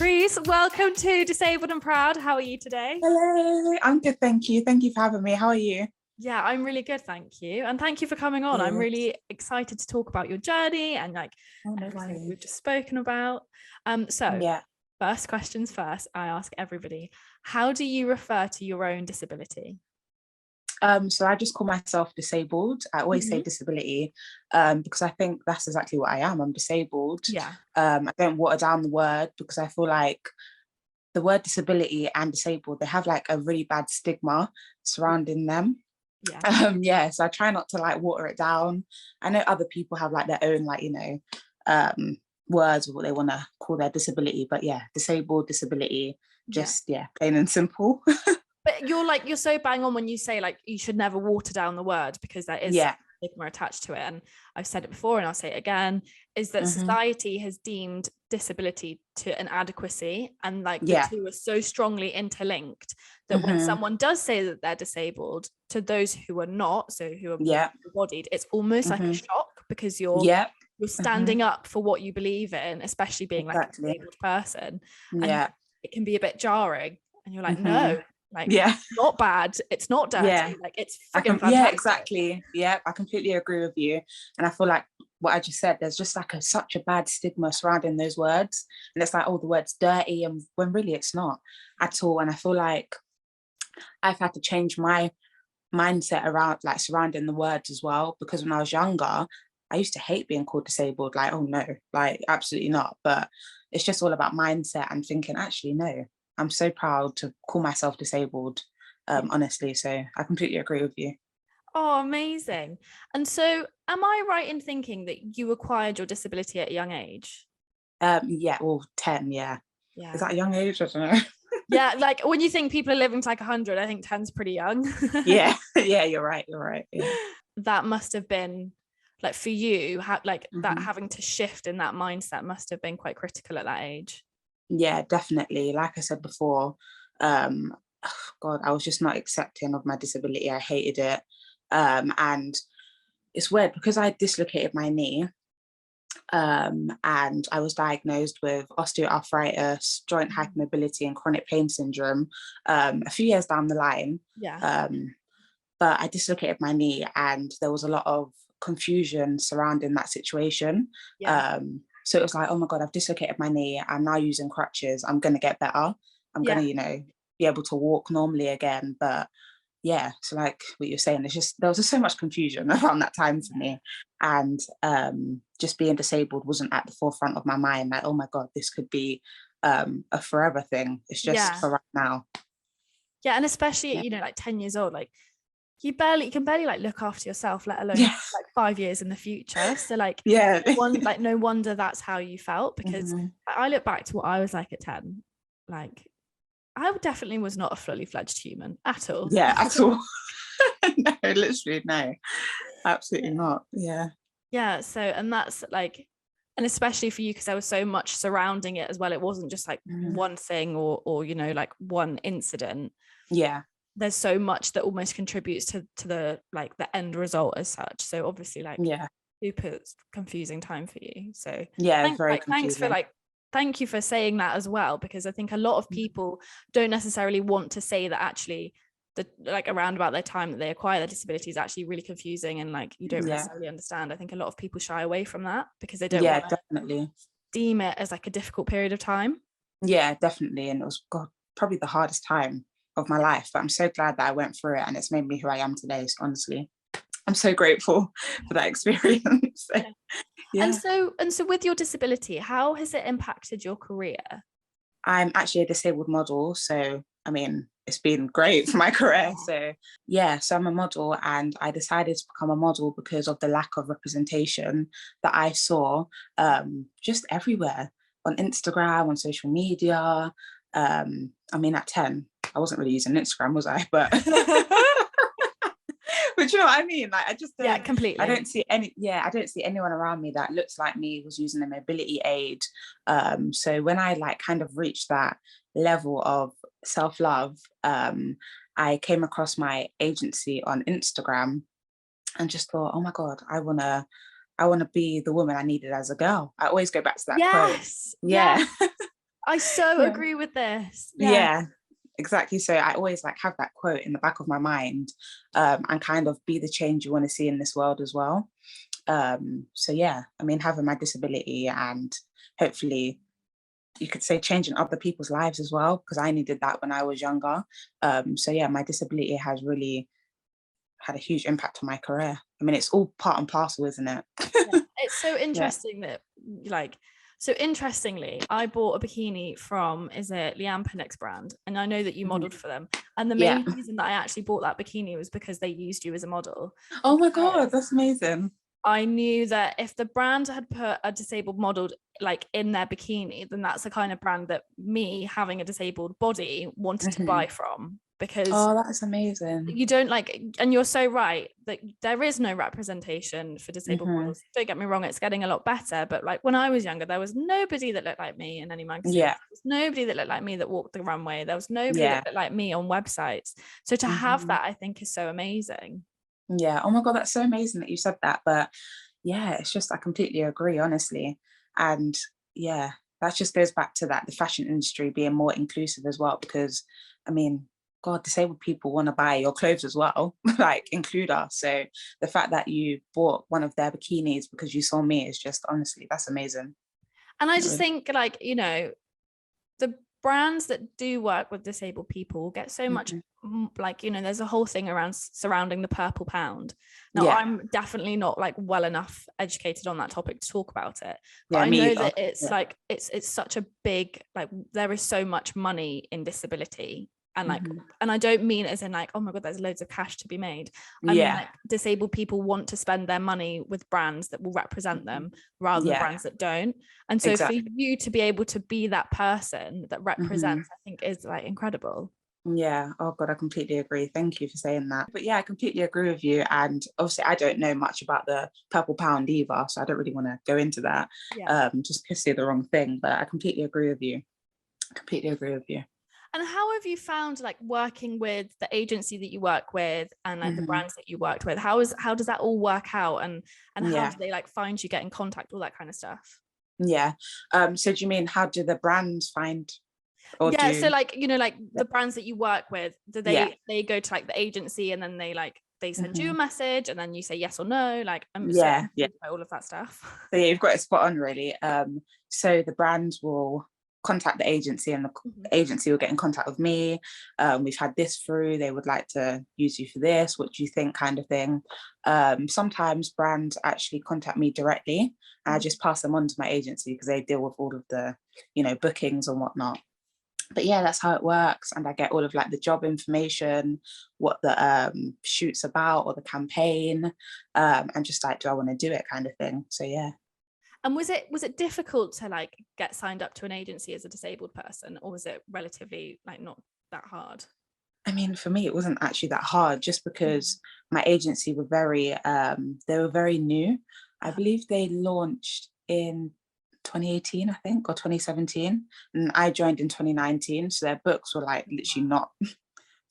Caprice, welcome to Disabled and Proud. How are you today? Hello, I'm good, thank you. Thank you for having me. How are you? Yeah, I'm really good, thank you. And thank you for coming on. I'm really excited to talk about your journey and everything we've just spoken about. First questions first, I ask everybody, how do you refer to your own disability? So I just call myself disabled. I always say disability because I think that's exactly what I am. I'm disabled. Yeah. I don't water down the word because I feel like the word disability and disabled, they have like a really bad stigma surrounding them. So I try not to like water it down. I know other people have like their own words of what they want to call their disability, but yeah, disabled, disability, plain and simple. But you're so bang on when you say like you should never water down the word, because there is stigma attached to it. And I've said it before and I'll say it again, is that society has deemed disability to inadequacy, and like the two are so strongly interlinked that when someone does say that they're disabled, to those who are not, so who are embodied, it's almost like a shock, because you're standing up for what you believe in, especially being like a disabled person. And it can be a bit jarring, and you're like, no, like not bad, it's not dirty, like it's freaking fantastic. Exactly. I completely agree with you. And I feel like what I just said, there's just like such a bad stigma surrounding those words, and it's like, oh, the word's dirty, and when really it's not at all. And I feel like I've had to change my mindset around like surrounding the words as well, because when I was younger I used to hate being called disabled, like, oh no, like absolutely not. But it's just all about mindset and thinking, actually no, I'm so proud to call myself disabled, honestly. So I completely agree with you. Oh, amazing. And so am I right in thinking that you acquired your disability at a young age? 10. Is that a young age? I don't know. Yeah, like when you think people are living to like 100, I think 10's pretty young. You're right. Yeah. That must have been like, for you, that having to shift in that mindset must have been quite critical at that age. Yeah, definitely. Like I said before, God, I was just not accepting of my disability. I hated it. And it's weird because I dislocated my knee, and I was diagnosed with osteoarthritis, joint hypermobility, and chronic pain syndrome a few years down the line. But I dislocated my knee, and there was a lot of confusion surrounding that situation. So it was like, oh my God, I've dislocated my knee. I'm now using crutches. I'm going to get better. I'm going to, be able to walk normally again. But yeah, so like what you're saying, there was just so much confusion around that time for me. And just being disabled wasn't at the forefront of my mind. Like, oh my God, this could be a forever thing. It's just for right now. Yeah, and especially, like 10 years old, like you can barely like look after yourself, let alone like 5 years in the future. So like, no wonder that's how you felt, because I look back to what I was like at 10, like I definitely was not a fully fledged human at all. At all. No, literally no, absolutely not. So, and that's like, and especially for you, because there was so much surrounding it as well. It wasn't just like one thing or like one incident. There's so much that almost contributes to the like the end result as such. So obviously like super confusing time for you. So thank you for saying that as well, because I think a lot of people don't necessarily want to say that actually around about their time that they acquire their disability is actually really confusing, and like you don't necessarily understand. I think a lot of people shy away from that because they don't want to definitely deem it as like a difficult period of time. Definitely. And it was probably the hardest time of my life, but I'm so glad that I went through it, and it's made me who I am today. So honestly, I'm so grateful for that experience. And so with your disability, how has it impacted your career? I'm actually a disabled model, so I mean, it's been great for my career. So I'm a model, and I decided to become a model because of the lack of representation that I saw just everywhere, on Instagram, on social media. I mean, at 10, I wasn't really using Instagram, was I? But but you know what I mean? Like, I just don't, completely. I don't see anyone around me that looks like me was using a mobility aid. So when I like kind of reached that level of self-love, I came across my agency on Instagram and just thought, oh my God, I wanna be the woman I needed as a girl. I always go back to that quote. I so agree with this. Yeah, exactly. So I always like have that quote in the back of my mind, and kind of be the change you want to see in this world as well. So yeah, I mean, having my disability and hopefully you could say changing other people's lives as well, because I needed that when I was younger. So yeah, my disability has really had a huge impact on my career. I mean, it's all part and parcel, isn't it? Yeah. It's so interesting that like, so interestingly, I bought a bikini from, is it Leanne Pinnock's brand? And I know that you modeled for them. And the main reason that I actually bought that bikini was because they used you as a model. Oh my God, that's amazing. I knew that if the brand had put a disabled model like in their bikini, then that's the kind of brand that me, having a disabled body, wanted to buy from, because that's amazing. you don't like, and you're so right that there is no representation for disabled models. Don't get me wrong, it's getting a lot better, but like when I was younger, there was nobody that looked like me in any magazine. There was nobody that looked like me that walked the runway. There was nobody that looked like me on websites. So to have that, I think, is so amazing. Yeah. Oh my God, that's so amazing that you said that. But yeah, it's just, I completely agree, honestly. And yeah, that just goes back to that, the fashion industry being more inclusive as well, because I mean, God, disabled people want to buy your clothes as well, like include us. So the fact that you bought one of their bikinis because you saw me is just, honestly, that's amazing. And I just think, like, you know, the brands that do work with disabled people get so much, like, you know, there's a whole thing around surrounding the purple pound. Now, I'm definitely not like well enough educated on that topic to talk about it, but I know that it's like it's such a big, like, there is so much money in disability. And like, and I don't mean as in like, oh my God, there's loads of cash to be made. I mean, like, disabled people want to spend their money with brands that will represent them rather than brands that don't. And so for you to be able to be that person that represents, I think is like incredible. Yeah. Oh God, I completely agree. Thank you for saying that. But yeah, I completely agree with you. And obviously I don't know much about the purple pound either, so I don't really want to go into that. Just because say the wrong thing. But I completely agree with you. Completely agree with you. And how have you found like working with the agency that you work with and like the brands that you worked with? How does that all work out, and how do they like find you, get in contact, all that kind of stuff? Yeah. So do you mean how do the brands find? So like, you know, like the brands that you work with, do they go to like the agency and then they send you a message and then you say yes or no, like all of that stuff? So yeah, you've got it spot on, really. So the brands will contact the agency and the agency will get in contact with me. We've had this through, they would like to use you for this, what do you think, kind of thing. Sometimes brands actually contact me directly and I just pass them on to my agency because they deal with all of the, you know, bookings and whatnot. But yeah, that's how it works. And I get all of like the job information, what the shoot's about or the campaign, and just like, do I want to do it, kind of thing. So yeah. And was it difficult to like get signed up to an agency as a disabled person, or was it relatively like not that hard? I mean, for me, it wasn't actually that hard, just because my agency were they were very new. I believe they launched in 2018, I think, or 2017, and I joined in 2019. So their books were like literally not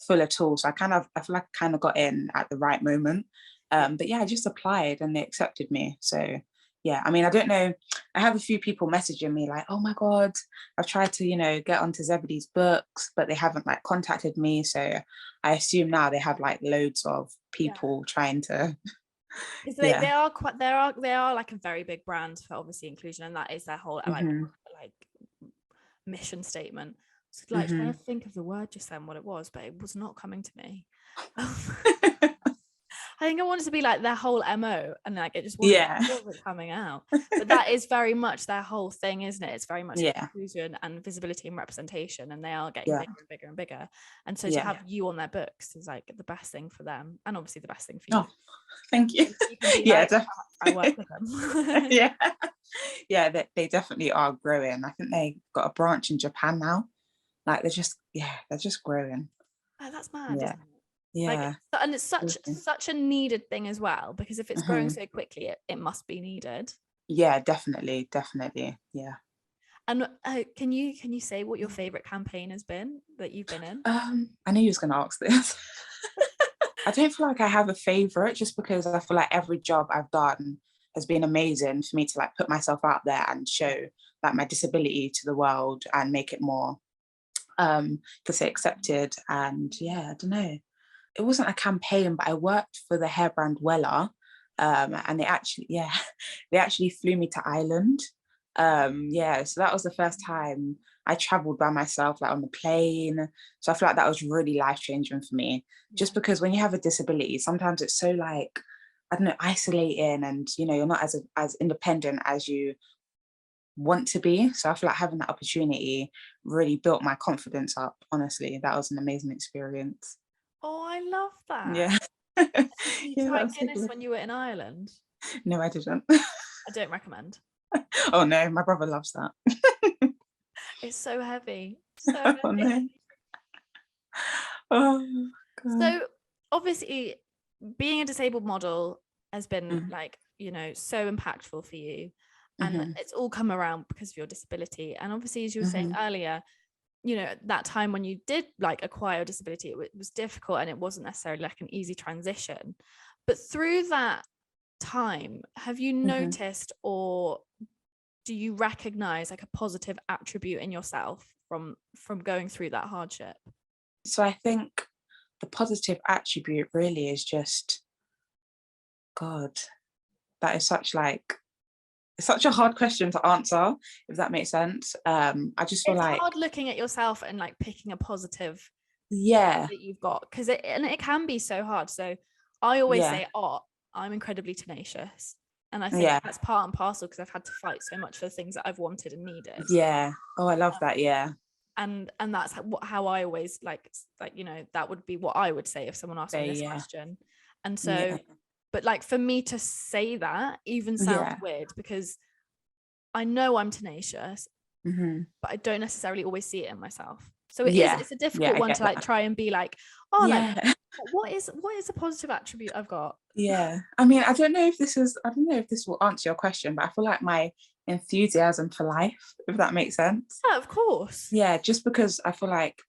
full at all. So I feel like I kind of got in at the right moment. But yeah, I just applied and they accepted me. So yeah, I mean, I don't know. I have a few people messaging me like, oh my God, I've tried to, you know, get onto Zebedee's books, but they haven't like contacted me. So I assume now they have like loads of people trying to. They are like a very big brand for obviously inclusion, and that is their whole like mission statement. So like trying to think of the word just then, what it was, but it was not coming to me. I think I wanted to be like their whole MO, and like it just wasn't coming out. But that is very much their whole thing, isn't it? It's very much inclusion and visibility and representation, and they are getting bigger and bigger and bigger. And so to have you on their books is like the best thing for them, and obviously the best thing for you. Oh, thank you. Yeah, like, definitely. I work with them. They definitely are growing. I think they got a branch in Japan now. Like they're just growing. Oh, that's mad. Yeah. Isn't it? Yeah. Like, and it's such a needed thing as well, because if it's growing so quickly, it must be needed. Yeah, definitely. Yeah. And can you say what your favorite campaign has been that you've been in? I knew you was going to ask this. I don't feel like I have a favorite, just because I feel like every job I've done has been amazing for me to like put myself out there and show like my disability to the world and make it more to say accepted. And yeah, I don't know, it wasn't a campaign, but I worked for the hair brand Wella, and they actually flew me to Ireland. So that was the first time I traveled by myself, like on the plane. So I feel like that was really life-changing for me, just because when you have a disability, sometimes it's so like, I don't know, isolating, and you know, you're not as independent as you want to be. So I feel like having that opportunity really built my confidence up. Honestly, that was an amazing experience. Oh, I love that. Yeah. Did you Yeah, try that was so Guinness good. when you were in Ireland? No, I didn't. I don't recommend. Oh no, my brother loves that. It's so heavy. So Oh heavy. no. Oh God. So obviously being a disabled model has been like, you know, so impactful for you. And it's all come around because of your disability. And obviously, as you were saying earlier, you know, that time when you did like acquire a disability, it was difficult and it wasn't necessarily like an easy transition. But through that time, have you noticed, or do you recognize like a positive attribute in yourself from going through that hardship? So I think the positive attribute really is just, God, that is such like, it's such a hard question to answer, if that makes sense. I just feel It's like, hard looking at yourself and like picking a positive yeah, that you've got, because it can be so hard. So I always yeah, say, oh, I'm incredibly tenacious, and I think yeah, that's part and parcel because I've had to fight so much for the things that I've wanted and needed. yeah. Oh, I love that. Yeah. And that's how I always like, you know, that would be what I would say if someone asked me this Yeah. question. And Yeah. so, but like for me to say that even sounds weird, because I know I'm tenacious, but I don't necessarily always see it in myself. So it's a difficult I one get to like that. try and be like, oh, like Yeah. what is a positive attribute I've got? Yeah. I mean, I don't know if this will answer your question, but I feel like my enthusiasm for life, if that makes sense. Yeah, of course. Yeah, just because I feel like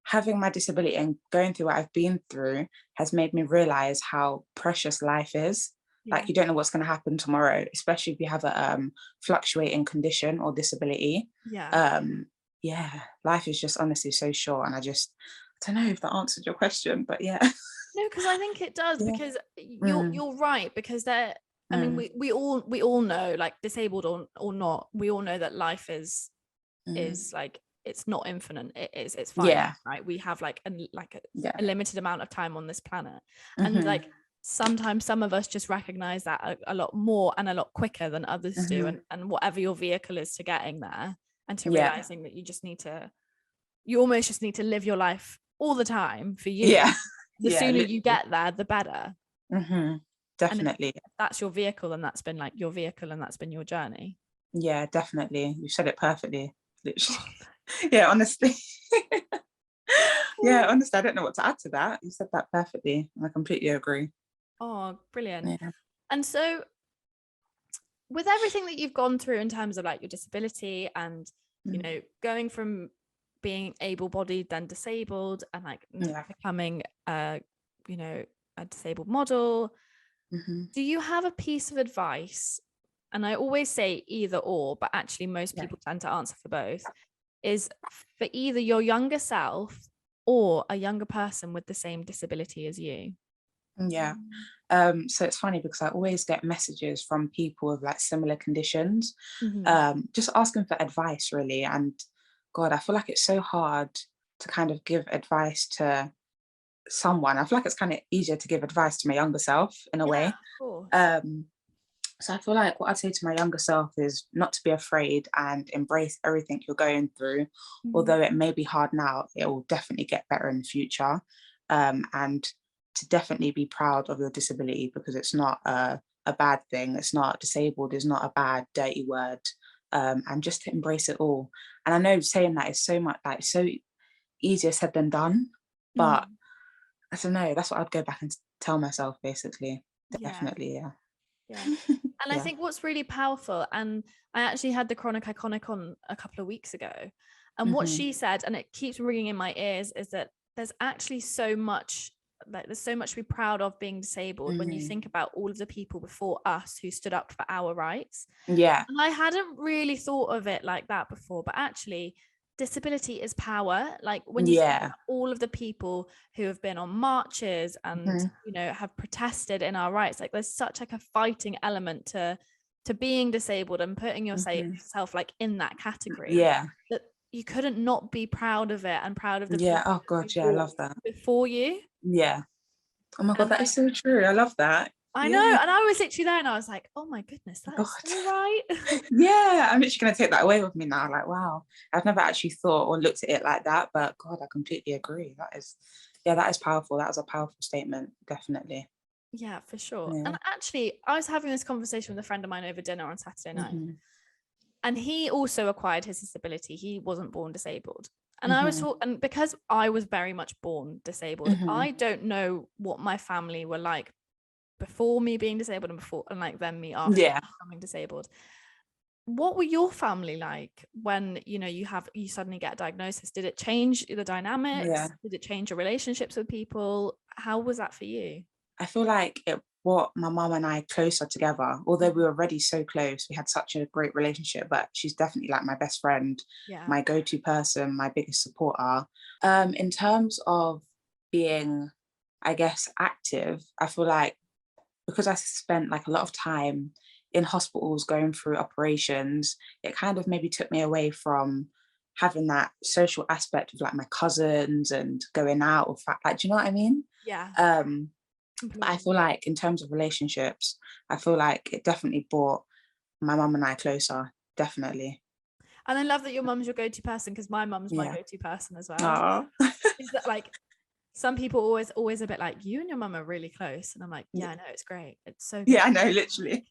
having my disability and going through what I've been through has made me realize how precious life is. Yeah. Like, you don't know what's going to happen tomorrow, especially if you have a fluctuating condition or disability. Yeah. Yeah, life is just honestly so short, and I don't know if that answered your question, but yeah. No, because I think it does, Yeah. because you're right, because I mean, we all know, like disabled or not, we all know that life is like, it's not infinite. It's fine. Yeah. Right. We have like Yeah. a limited amount of time on this planet. And like sometimes some of us just recognize that a lot more and a lot quicker than others do. And whatever your vehicle is to getting there, and to realizing that you almost just need to live your life all the time for you. Yeah. The sooner you get there, the better. Definitely. And if that's your vehicle, and that's been like your vehicle, and that's been your journey. Yeah, definitely. You said it perfectly. Literally. Yeah, honestly. Yeah, honestly, I don't know what to add to that. You said that perfectly. I completely agree. Oh, brilliant. Yeah. And so with everything that you've gone through in terms of like your disability and, you know, going from being able-bodied then disabled, and like becoming you know, a disabled model, do you have a piece of advice? And I always say either or, but actually most people tend to answer for both, is for either your younger self or a younger person with the same disability as you. Yeah. So it's funny because I always get messages from people with like similar conditions, just asking for advice really. And God, I feel like it's so hard to kind of give advice to someone. I feel like it's kind of easier to give advice to my younger self in a way. Of course. So I feel like what I'd say to my younger self is not to be afraid and embrace everything you're going through. Although it may be hard now, it will definitely get better in the future. And to definitely be proud of your disability, because it's not a bad thing. It's not, disabled is not a bad, dirty word. And just to embrace it all. And I know saying that is so much, like, so easier said than done. But I don't know, that's what I'd go back and tell myself, basically. Definitely, yeah. And I think what's really powerful, and I actually had the Chronic Iconic on a couple of weeks ago, and what she said, and it keeps ringing in my ears, is that there's actually so much like there's so much to be proud of being disabled when you think about all of the people before us who stood up for our rights. Yeah. And I hadn't really thought of it like that before, but actually disability is power. Like when you think about all of the people who have been on marches and you know, have protested in our rights, like there's such like a fighting element to being disabled and putting yourself like in that category, that you couldn't not be proud of it and proud of the people oh god, I love that. before you. Oh my god, that is so true. I love that. I know, and I was literally there and I was like, oh my goodness, that is so right. I'm literally gonna take that away with me now. Like, wow, I've never actually thought or looked at it like that, but god, I completely agree. That is powerful. That was a powerful statement, definitely. Yeah, for sure. And actually, I was having this conversation with a friend of mine over dinner on Saturday night, and he also acquired his disability. He wasn't born disabled. And I was and because I was very much born disabled, I don't know what my family were like before me being disabled and like then me after becoming disabled. What were your family like when, you know, you suddenly get a diagnosis? Did it change the dynamics? Did it change your relationships with people? How was that for you? I feel like it brought my mum and I closer together, although we were already so close. We had such a great relationship, but she's definitely like my best friend, my go-to person, my biggest supporter. In terms of being, I guess, active, I feel like because I spent like a lot of time in hospitals going through operations, it kind of maybe took me away from having that social aspect of like my cousins and going out, or like, do you know what I mean? But I feel like in terms of relationships, I feel like it definitely brought my mum and I closer, definitely. And I love that your mum's your go-to person, because my mum's my go-to person as well. Is that like some people always a bit like, you and your mum are really close, and I'm like, yeah, I know, it's great, it's so good. Yeah, I know, literally.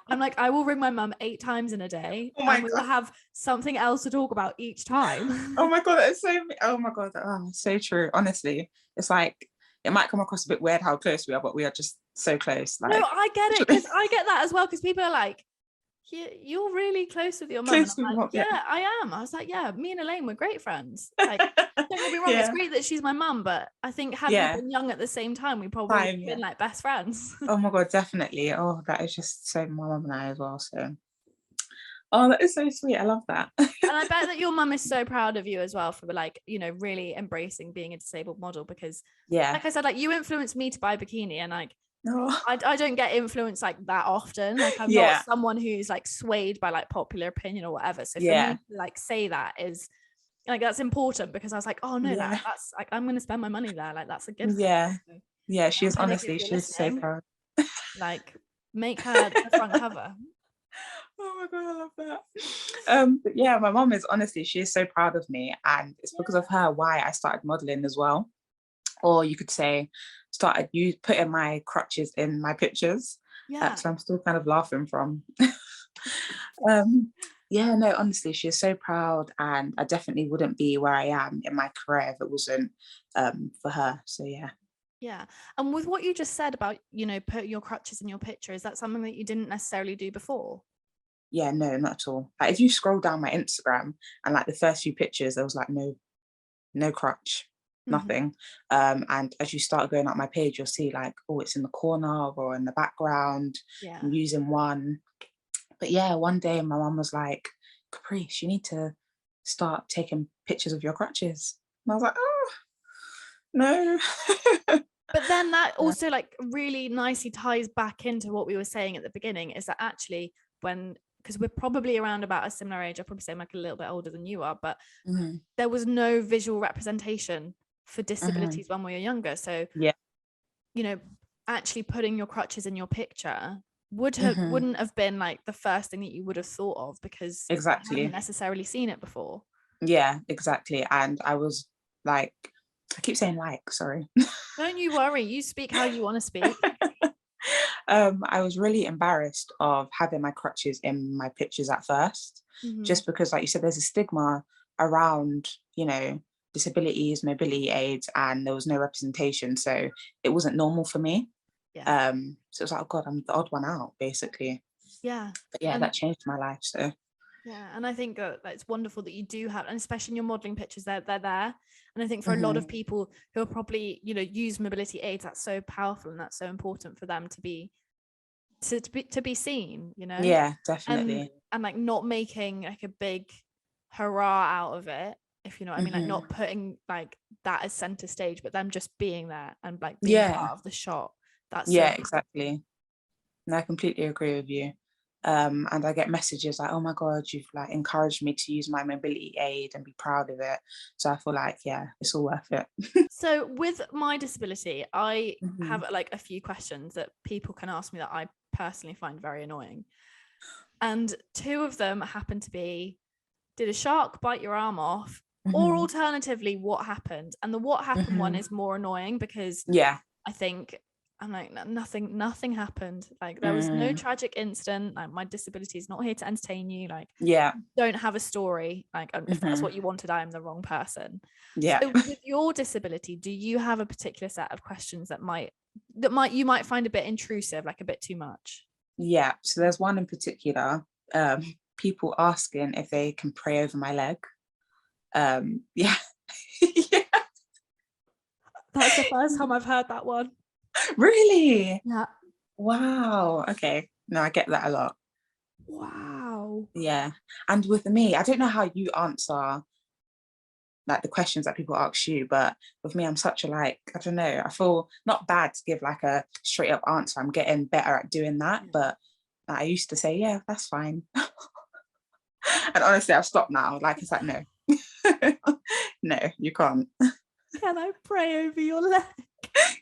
I'm like, I will ring my mum 8 times in a day, and we'll have something else to talk about each time. Oh my god, that is so. Oh my god, so true. Honestly, it's like it might come across a bit weird how close we are, but we are just so close. Like, no, I get it, because I get that as well, because people are like, you're really close with your mum. Like, I am. I was like, yeah, me and Elaine, we're great friends. Like, don't get me wrong, it's great that she's my mum, but I think had we been young at the same time, we probably would have been like best friends. Oh my god, definitely. Oh, that is just so my mum and I as well. So, oh, that is so sweet. I love that. And I bet that your mum is so proud of you as well for, like, you know, really embracing being a disabled model, because like I said, like, you influenced me to buy a bikini, and like I don't get influenced like that often. Like, I'm not someone who's like swayed by like popular opinion or whatever. So for me to like say that is like, that's important, because I was like, oh no, that's like, I'm gonna spend my money there. Like, that's a good thing. Yeah, she is, honestly, she's so proud. Like, make her the front cover. Oh my god, I love that. But yeah, my mom is, honestly, she is so proud of me, and it's because of her why I started modeling as well. Or you could say started putting my crutches in my pictures. So I'm still kind of laughing from. No, honestly, she is so proud, and I definitely wouldn't be where I am in my career if it wasn't for her. So yeah. And with what you just said about, you know, put your crutches in your picture, is that something that you didn't necessarily do before? Yeah, no, not at all. Like, if you scroll down my Instagram and like the first few pictures, there was like no crutch, nothing. And as you start going up my page, you'll see like, oh, it's in the corner or in the background. I'm using one. But yeah, one day my mum was like, Caprice, you need to start taking pictures of your crutches. And I was like, oh, no. But then that also like really nicely ties back into what we were saying at the beginning, is that actually because we're probably around about a similar age, I'll probably say I'm like a little bit older than you are, but there was no visual representation for disabilities when we were younger. So, you know, actually putting your crutches in your picture wouldn't have been like the first thing that you would have thought of, because you haven't necessarily seen it before. Yeah, exactly. And I was like, I keep saying like, sorry. Don't you worry, you speak how you want to speak. I was really embarrassed of having my crutches in my pictures at first, just because, like you said, there's a stigma around, you know, disabilities, mobility aids, and there was no representation, so it wasn't normal for me. So it was like, oh god, I'm the odd one out, basically. But that changed my life. So Yeah, and I think that it's wonderful that you do have, and especially in your modeling pictures, they're there. And I think for a lot of people who are probably, you know, use mobility aids, that's so powerful and that's so important for them to be seen, you know. Yeah, definitely. And like not making like a big hurrah out of it, if you know what I mean, like not putting like that as center stage, but them just being there and like being part of the shot. That's so exactly. No, I completely agree with you. And I get messages like, oh my God, you've like encouraged me to use my mobility aid and be proud of it. So I feel like, yeah, it's all worth it. So with my disability, I have like a few questions that people can ask me that I personally find very annoying. And two of them happen to be, did a shark bite your arm off? Or alternatively, what happened? And the what happened one is more annoying because I think I'm like, nothing happened. Like there was no tragic incident. Like my disability is not here to entertain you. Like, don't have a story. Like if that's what you wanted, I am the wrong person. So with your disability, do you have a particular set of questions that you might find a bit intrusive, like a bit too much? Yeah. So there's one in particular, people asking if they can pray over my leg. Yeah. That's the first time I've heard that one. Really? Yeah. Wow. Okay. No, I get that a lot. Wow. Yeah. And with me, I don't know how you answer like the questions that people ask you, but with me, I'm such a like, I don't know, I feel not bad to give like a straight up answer. I'm getting better at doing that, but I used to say, yeah, that's fine. And honestly, I've stopped now. Like, it's like, no, no, you can't. Can I pray over your leg?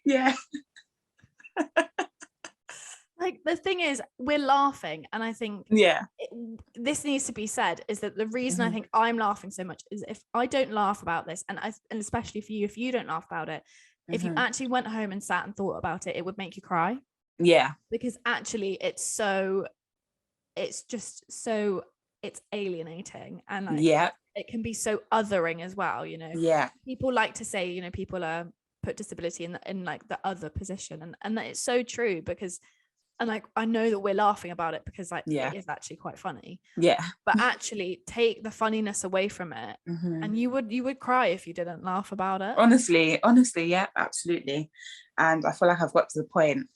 Yeah. Like the thing is, we're laughing, and I think this needs to be said, is that the reason I think I'm laughing so much is if I don't laugh about this, and especially for you, if you don't laugh about it, if you actually went home and sat and thought about it, it would make you cry. Yeah. Because actually it's alienating, and like it can be so othering as well, you know. People like to say, you know, people are put disability in like the other position, and that it's so true, because and like I know that we're laughing about it because like it is actually quite funny, but actually take the funniness away from it, and you would cry if you didn't laugh about it. Honestly, yeah, absolutely. And I feel like I've got to the point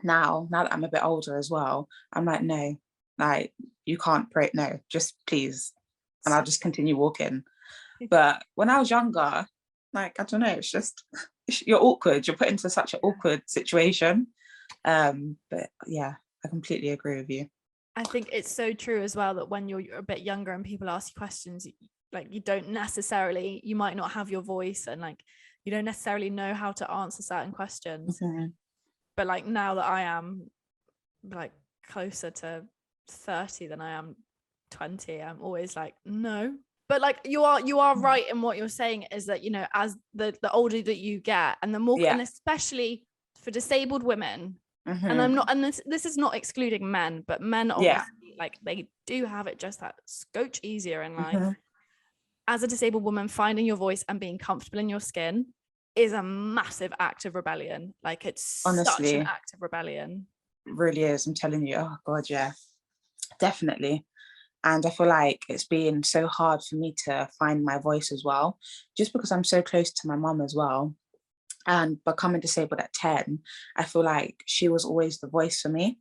now that I'm a bit older as well, I'm like, no, like you can't pray, no, just please. And I'll just continue walking. But when I was younger, like, I don't know, it's just, you're awkward, you're put into such an awkward situation. But yeah, I completely agree with you. I think it's so true as well that when you're a bit younger and people ask you questions, like you don't necessarily, you might not have your voice, and like you don't necessarily know how to answer certain questions. But like now that I am like closer to 30 than I am 20, I'm always like, no. But like you are right in what you're saying, is that, you know, as the older that you get, and the more and especially for disabled women, and I'm not, and this is not excluding men, but men obviously like they do have it just that scotch easier in life. As a disabled woman, finding your voice and being comfortable in your skin is a massive act of rebellion. Like it's honestly such an act of rebellion. It really is. I'm telling you. Oh God, yeah, definitely. And I feel like it's been so hard for me to find my voice as well, just because I'm so close to my mum as well. And becoming disabled at 10, I feel like she was always the voice for me.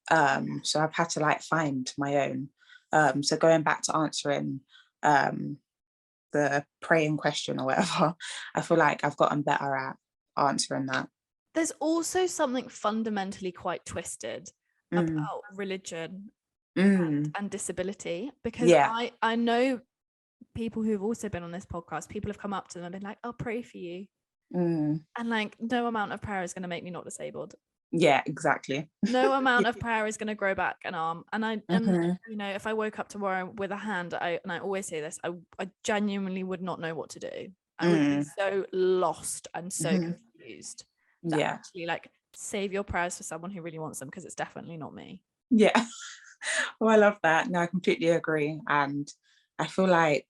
So I've had to like find my own. So going back to answering the praying question or whatever, I feel like I've gotten better at answering that. There's also something fundamentally quite twisted about religion and disability, because I know people who've also been on this podcast, people have come up to them and been like, I'll pray for you. And like no amount of prayer is going to make me not disabled. Yeah, exactly. No amount of prayer is going to grow back an arm. And you know, if I woke up tomorrow with a hand, and I always say this, I genuinely would not know what to do. I would be so lost and so confused that actually like save your prayers for someone who really wants them, because it's definitely not me. Yeah. Oh, I love that. No, I completely agree. And I feel like,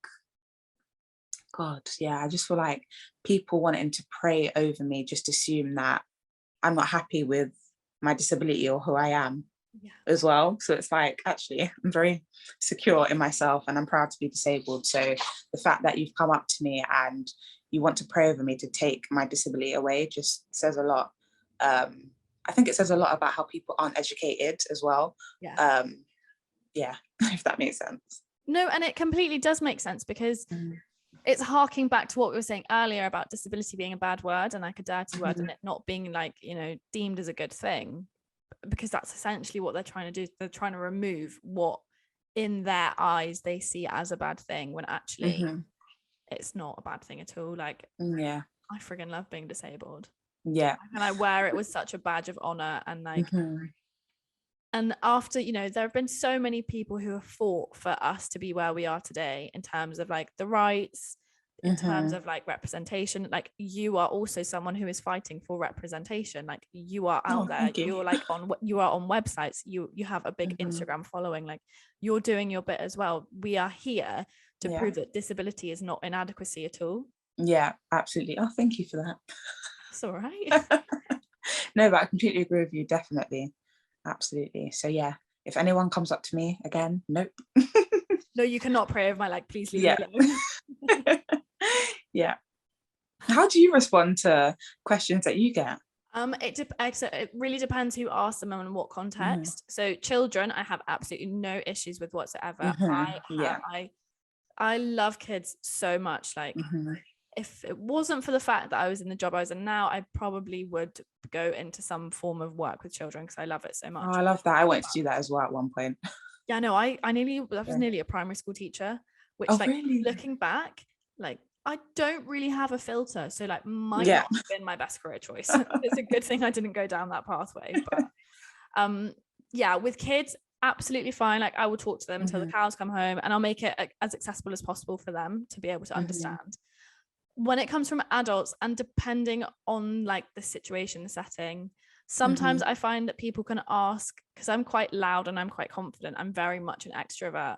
God, yeah, I just feel like people wanting to pray over me just assume that I'm not happy with my disability or who I am. as well. So it's like, actually, I'm very secure in myself and I'm proud to be disabled. So the fact that you've come up to me and you want to pray over me to take my disability away just says a lot. I think it says a lot about how people aren't educated as well. If that makes sense. No, and it completely does make sense, because it's harking back to what we were saying earlier about disability being a bad word and like a dirty word, and it not being like, you know, deemed as a good thing, because that's essentially what they're trying to do. They're trying to remove what in their eyes they see as a bad thing, when actually it's not a bad thing at all. Like, I friggin' love being disabled. And I wear it with such a badge of honor, and like and after, you know, there have been so many people who have fought for us to be where we are today in terms of like the rights, in terms of like representation. Like, you are also someone who is fighting for representation. Like, you are out there, you're like you are on websites, you have a big Instagram following, like you're doing your bit as well. We are here to prove that disability is not inadequacy at all. Yeah, absolutely. Oh, thank you for that. That's all right. No, but I completely agree with you, definitely. Absolutely. So yeah, if anyone comes up to me again, nope. No, you cannot pray over my, like, please leave me alone. Yeah. How do you respond to questions that you get? It really depends who asks them and in what context. So children, I have absolutely no issues with whatsoever. I love kids so much. Like, if it wasn't for the fact that I was in the job I was in now, I probably would go into some form of work with children, because I love it so much. Oh, I love that. I wanted to do that as well at one point. Yeah, no, I was nearly a primary school teacher, which really? Looking back, like, I don't really have a filter, so like might not have been my best career choice. It's a good thing I didn't go down that pathway. But with kids, absolutely fine. Like, I will talk to them until the cows come home, and I'll make it as accessible as possible for them to be able to understand. When it comes from adults, and depending on like the situation, the setting, sometimes I find that people can ask, because I'm quite loud and I'm quite confident, I'm very much an extrovert.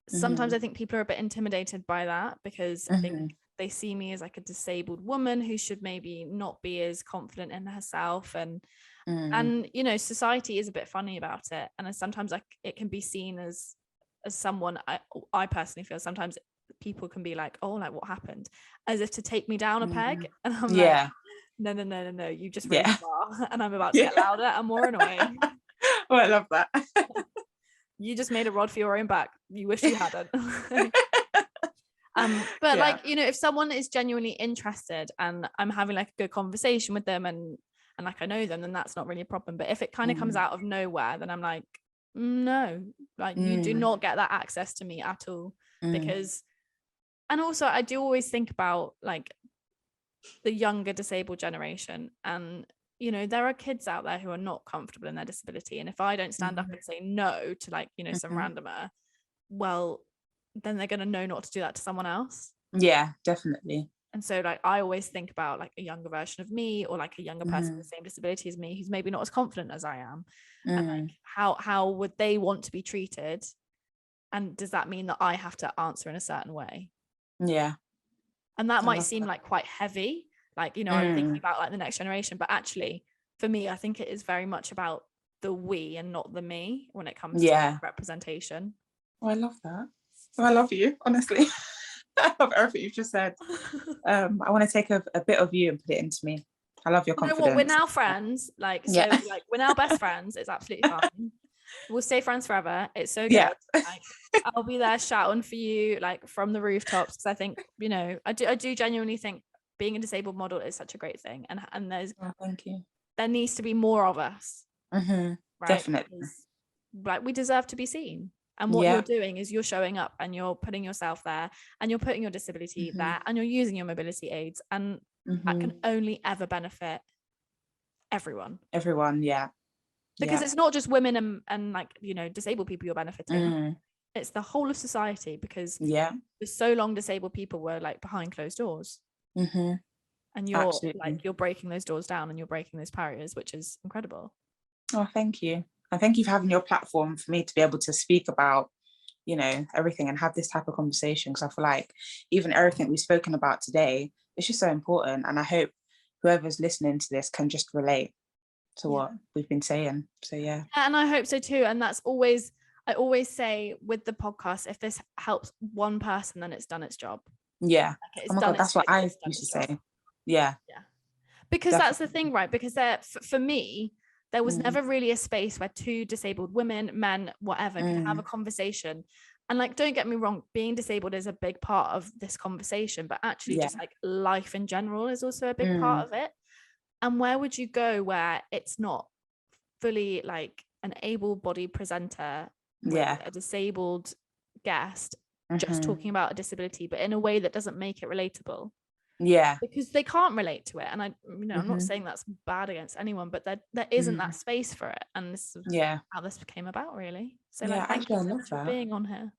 Sometimes I think people are a bit intimidated by that, because I think they see me as like a disabled woman who should maybe not be as confident in herself, and you know, society is a bit funny about it, and sometimes like it can be seen as someone, I personally feel sometimes people can be like, oh, like what happened, as if to take me down a peg, and I'm like, no, you just raised the bar and I'm about to get louder and more annoying. Oh, I love that. You just made a rod for your own back, you wish you hadn't. But like, you know, if someone is genuinely interested and I'm having like a good conversation with them, and like I know them, then that's not really a problem. But if it kind of comes out of nowhere, then I'm like, no, like you do not get that access to me at all. Because, and also I do always think about like the younger disabled generation, and you know, there are kids out there who are not comfortable in their disability, and if I don't stand up and say no to like, you know, some randomer, well, then they're going to know not to do that to someone else. Yeah, definitely. And so like I always think about like a younger version of me, or like a younger person with the same disability as me, who's maybe not as confident as I am, and like how would they want to be treated, and does that mean that I have to answer in a certain way? Yeah. And that might seem like quite heavy, like, you know, I'm thinking about like the next generation, but actually for me, I think it is very much about the we and not the me when it comes to representation. Oh, I love that. Oh, I love you, honestly. I love everything you've just said. I want to take a bit of you and put it into me. I love your confidence. You know what? We're now friends, like, so like we're now best friends. It's absolutely fine. We'll stay friends forever. It's so good. Like, I'll be there shouting for you like from the rooftops, because I think, you know, I do genuinely think being a disabled model is such a great thing, and there's thank you. There needs to be more of us. Right? Definitely. Because, like, we deserve to be seen. And what you're doing is you're showing up and you're putting yourself there, and you're putting your disability there, and you're using your mobility aids, and that can only ever benefit everyone. Because it's not just women and like, you know, disabled people you're benefiting. It's the whole of society, because for so long disabled people were like behind closed doors. And you're like, you're breaking those doors down, and you're breaking those barriers, which is incredible. Oh, thank you. And thank you for having your platform for me to be able to speak about, you know, everything and have this type of conversation, because I feel like even everything we've spoken about today, it's just so important. And I hope whoever's listening to this can just relate. to what we've been saying. So yeah. And I hope so too. And I always say with the podcast, if this helps one person, then it's done its job. Yeah. Oh my God, that's what I used to say. Yeah. Because that's the thing, right? Because for me, there was never really a space where two disabled women, men, whatever, can have a conversation. And like, don't get me wrong, being disabled is a big part of this conversation, but actually just like life in general is also a big part of it. And where would you go where it's not fully like an able-bodied presenter with a disabled guest just talking about a disability, but in a way that doesn't make it relatable? Because they can't relate to it. And I'm not saying that's bad against anyone, but there isn't that space for it. And this is how this came about, really. So thank you so much for being on here.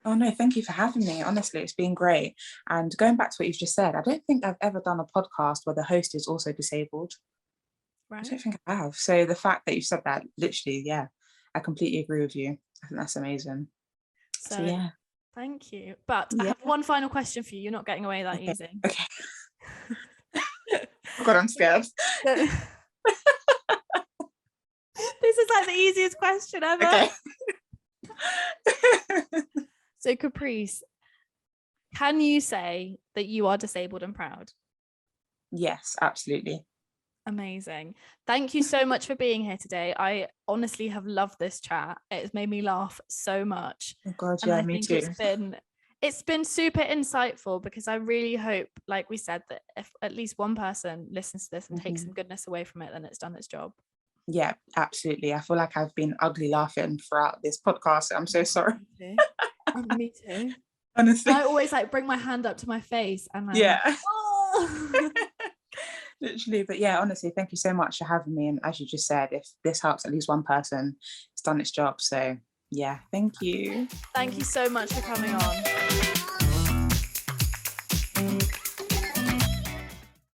Oh no, thank you for having me. Honestly, it's been great. And going back to what you've just said, I don't think I've ever done a podcast where the host is also disabled. Right. I don't think I have. So the fact that you said that, literally, I completely agree with you. I think that's amazing. So yeah. Thank you. But I have one final question for you. You're not getting away that easy. Okay. Oh God, I'm scared. This is like the easiest question ever. Okay. So Caprice, can you say that you are disabled and proud? Yes, absolutely. Amazing. Thank you so much for being here today. I honestly have loved this chat. It's made me laugh so much. Oh God, yeah, me too. It's been super insightful, because I really hope, like we said, that if at least one person listens to this and takes some goodness away from it, then it's done its job. Yeah, absolutely. I feel like I've been ugly laughing throughout this podcast. I'm so sorry. Me too. Honestly. I always like bring my hand up to my face and I'm like, oh. Literally. But yeah, honestly, thank you so much for having me. And as you just said, if this helps at least one person, it's done its job. So yeah, thank you. Thank you so much for coming on.